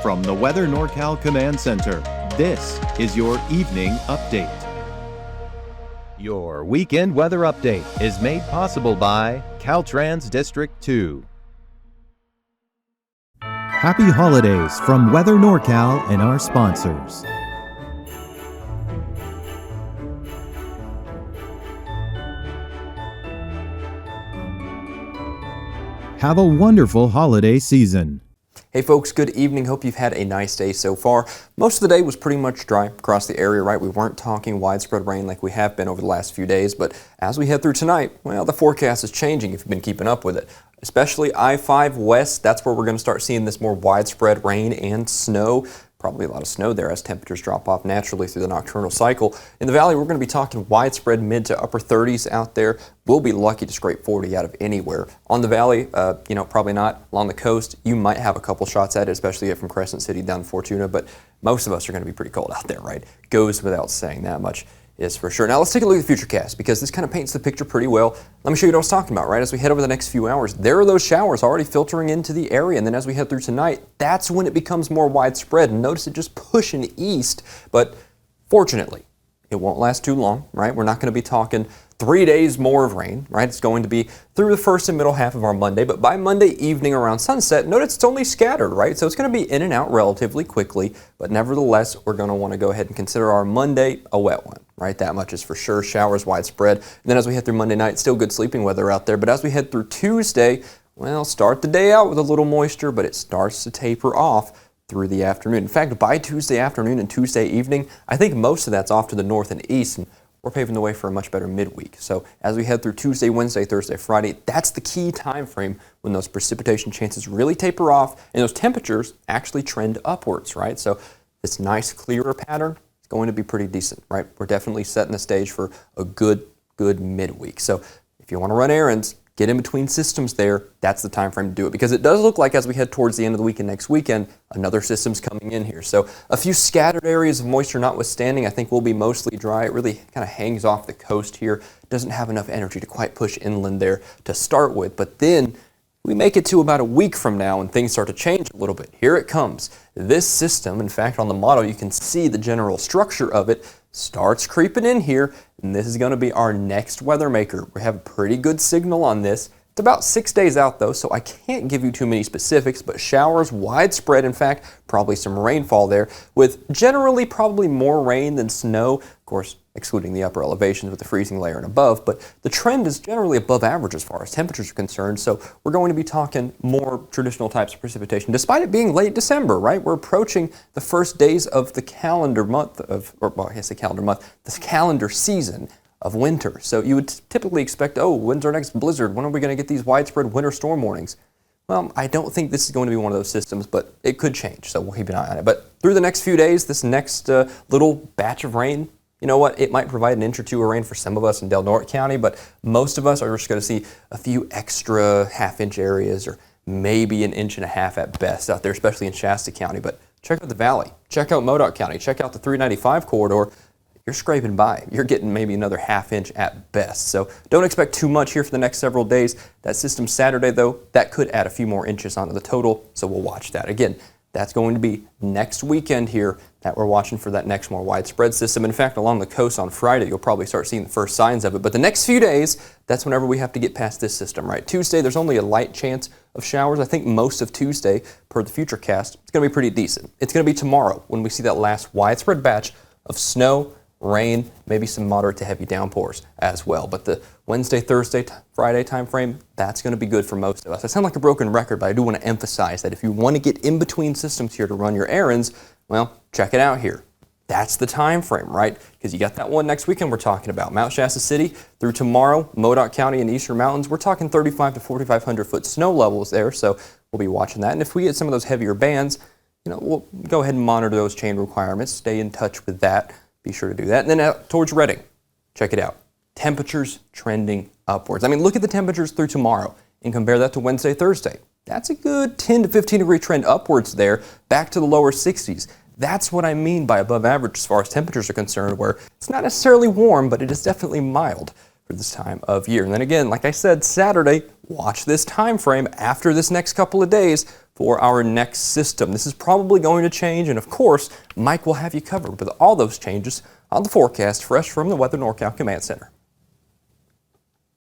From the Weather NorCal Command Center, this is your Evening Update. Your weekend weather update is made possible by Caltrans District 2. Happy holidays from Weather NorCal and our sponsors. Have a wonderful holiday season. Hey folks, good evening. Hope you've had a nice day so far. Most of the day was pretty much dry across the area, right? We weren't talking widespread rain like we have been over the last few days, but as we head through tonight, well, the forecast is changing if you've been keeping up with it. Especially I-5 West, that's where we're going to start seeing this more widespread rain and snow. Probably a lot of snow there as temperatures drop off naturally through the nocturnal cycle. In the valley, we're going to be talking widespread mid to upper 30s out there. We'll be lucky to scrape 40 out of anywhere. On the valley, probably not. Along the coast, you might have a couple shots at it, especially from Crescent City down to Fortuna, but most of us are going to be pretty cold out there, right? Goes without saying, that much is for sure. Now let's take a look at the futurecast because this kind of paints the picture pretty well. Let me show you what I was talking about, right? As we head over the next few hours, there are those showers already filtering into the area, and then as we head through tonight, that's when it becomes more widespread. And notice it just pushing east, but fortunately, it won't last too long, right? We're not going to be talking 3 days more of rain, right? It's going to be through the first and middle half of our Monday, but by Monday evening around sunset, notice it's only scattered, right? So it's going to be in and out relatively quickly, but nevertheless, we're going to want to go ahead and consider our Monday a wet one, right? That much is for sure. Showers widespread. And then as we head through Monday night, still good sleeping weather out there, but as we head through Tuesday, well, start the day out with a little moisture, but it starts to taper off through the afternoon. In fact, by Tuesday afternoon and Tuesday evening, I think most of that's off to the north and east, and we're paving the way for a much better midweek. So as we head through Tuesday, Wednesday, Thursday, Friday, that's the key time frame when those precipitation chances really taper off and those temperatures actually trend upwards, right? So this nice clearer pattern is going to be pretty decent, right? We're definitely setting the stage for a good midweek. So if you want to run errands, get in between systems there, that's the time frame to do it, because it does look like as we head towards the end of the week and next weekend, another system's coming in here. So a few scattered areas of moisture notwithstanding, I think we'll be mostly dry. It really kind of hangs off the coast here. Doesn't have enough energy to quite push inland there to start with, but then we make it to about a week from now and things start to change a little bit. Here it comes. This system, in fact, on the model, you can see the general structure of it starts creeping in here, and this is going to be our next weather maker. We have a pretty good signal on this. It's about 6 days out though, so I can't give you too many specifics, but showers widespread, in fact, probably some rainfall there, with generally probably more rain than snow, of course, excluding the upper elevations with the freezing layer and above, but the trend is generally above average as far as temperatures are concerned, so we're going to be talking more traditional types of precipitation, despite it being late December, right? We're approaching the first days of the calendar month the calendar season of winter. So you would typically expect, oh, when's our next blizzard? When are we going to get these widespread winter storm warnings? Well, I don't think this is going to be one of those systems, but it could change, so we'll keep an eye on it. But through the next few days, this next little batch of rain, you know what, it might provide an inch or two of rain for some of us in Del Norte County, but most of us are just going to see a few extra half-inch areas or maybe an inch and a half at best out there, especially in Shasta County. But check out the valley, check out Modoc County, check out the 395 corridor. You're scraping by. You're getting maybe another half inch at best. So don't expect too much here for the next several days. That system Saturday, though, that could add a few more inches onto the total, so we'll watch that. Again, that's going to be next weekend here that we're watching for that next more widespread system. In fact, along the coast on Friday, you'll probably start seeing the first signs of it. But the next few days, that's whenever we have to get past this system, right? Tuesday, there's only a light chance of showers. I think most of Tuesday, per the Futurecast, it's going to be pretty decent. It's going to be tomorrow when we see that last widespread batch of snow, rain, maybe some moderate to heavy downpours as well. But the Wednesday, Thursday, Friday time frame, that's going to be good for most of us. I sound like a broken record, but I do want to emphasize that if you want to get in between systems here to run your errands, well, check it out here. That's the time frame, right? Because you got that one next weekend we're talking about. Mount Shasta City through tomorrow, Modoc County and Eastern Mountains, we're talking 3,500 to 4,500 foot snow levels there, so we'll be watching that. And if we get some of those heavier bands, we'll go ahead and monitor those chain requirements, stay in touch with that. Be sure to do that. And then out towards Redding, check it out. Temperatures trending upwards. I mean, look at the temperatures through tomorrow and compare that to Wednesday, Thursday. That's a good 10 to 15 degree trend upwards there, back to the lower 60s. That's what I mean by above average as far as temperatures are concerned, where it's not necessarily warm, but it is definitely mild. for this time of year. And then again, like I said, Saturday, watch this time frame after this next couple of days for our next system. This is probably going to change, and of course, Mike will have you covered with all those changes on the forecast fresh from the Weather NorCal Command Center.